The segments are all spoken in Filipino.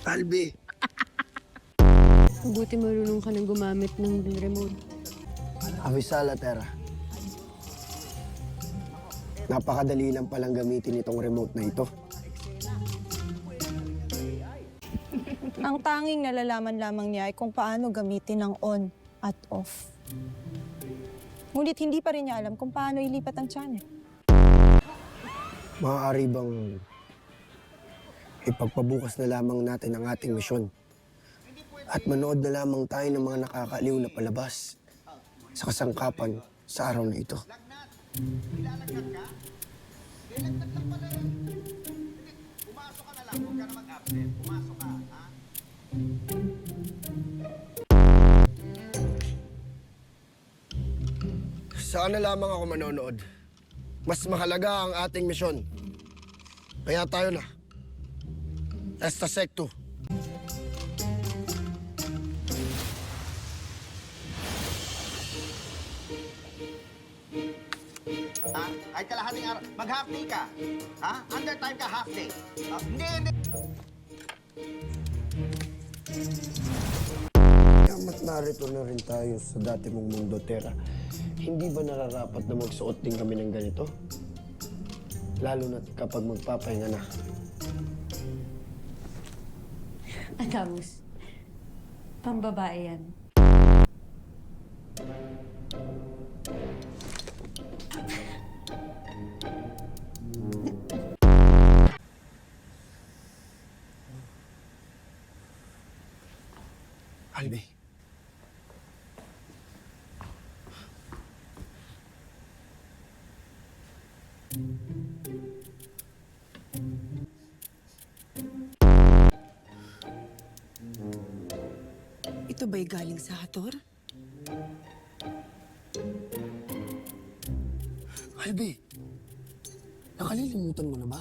Albi, Mabuti marunong ka nang gumamit ng remote. Avisala Terra. Napakadali lang palang gamitin itong remote na ito. Ang tanging nalalaman lamang niya ay kung paano gamitin ang on at off. Ngunit hindi pa rin niya alam kung paano ilipat ang channel. Maaari bang ipagpabukas na lamang natin ang ating misyon at manood na lamang tayo ng mga nakakaliw na palabas sa kasangkapan sa araw na ito? Saan na lamang ako manonood? Mas mahalaga ang ating misyon. Kaya tayo na. Esta Secto. Ha? Ay kalahating araw. Mag-half day ka. Ha? Under time ka, half day. Hindi. Kamat narito na rin tayo sa dati mong mundo, Terra. Hindi ba nararapat na magsuot din kami ng ganito? Lalo na kapag magpapahinga na. Adamus, pambabae yan. Albi. Ito ba'y galing sa Hator? Albi, nakalilimutan mo na ba?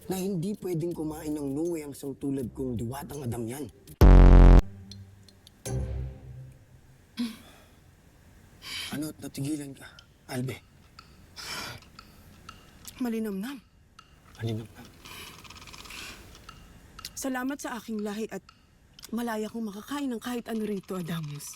Na hindi pwedeng kumain ng nuwe ang isang tulad kong diwatang Adam yan. Ano at natigilan ka, Albi? Malinamnam. Malinam na. Salamat sa aking lahi at malaya kong makakain ng kahit ano rito, Adamus.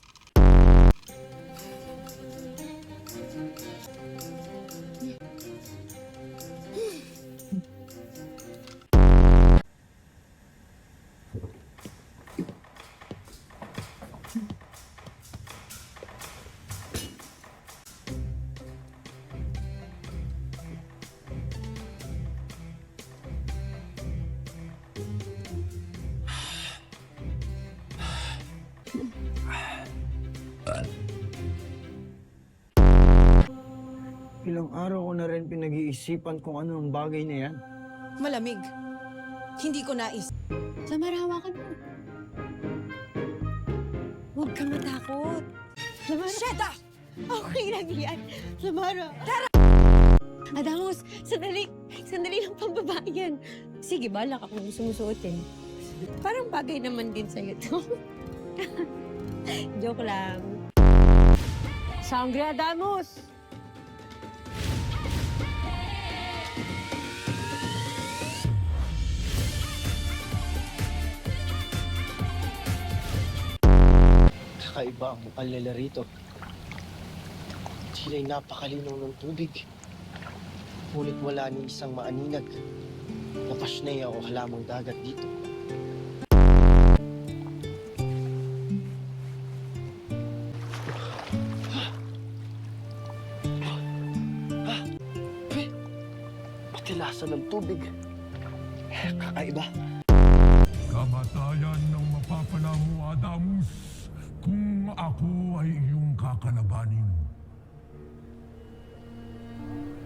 Ilang araw ko na rin pinag-iisipan kung ano ang bagay na yan. Malamig. Hindi ko nais. Samara, hawakan mo. Huwag kang matakot. Samara. Sheda! Okay lang yan. Samara. Tara! Adamus, sandali. Sandali lang pambabae yan. Sige, bala ka kung sumusuotin. Parang bagay naman din sa'yo to. Joke lang. Sangre, Adamus! Kakaiba ang mukhang nila rito. Sila'y napakalinaw ng tubig. Ngunit wala ni isang maaninag na pasnaya o halamang dagat dito. Patilasan ng tubig. Kakaiba. Kamatayan ng mapapala mo, Adamus, kung ako ay iyong kakalabanin.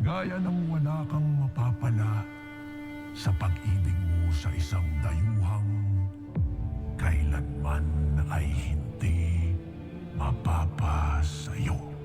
Gaya ng wala kang mapapala sa pag-ibig mo sa isang dayuhang kailanman ay hindi mapapasayo.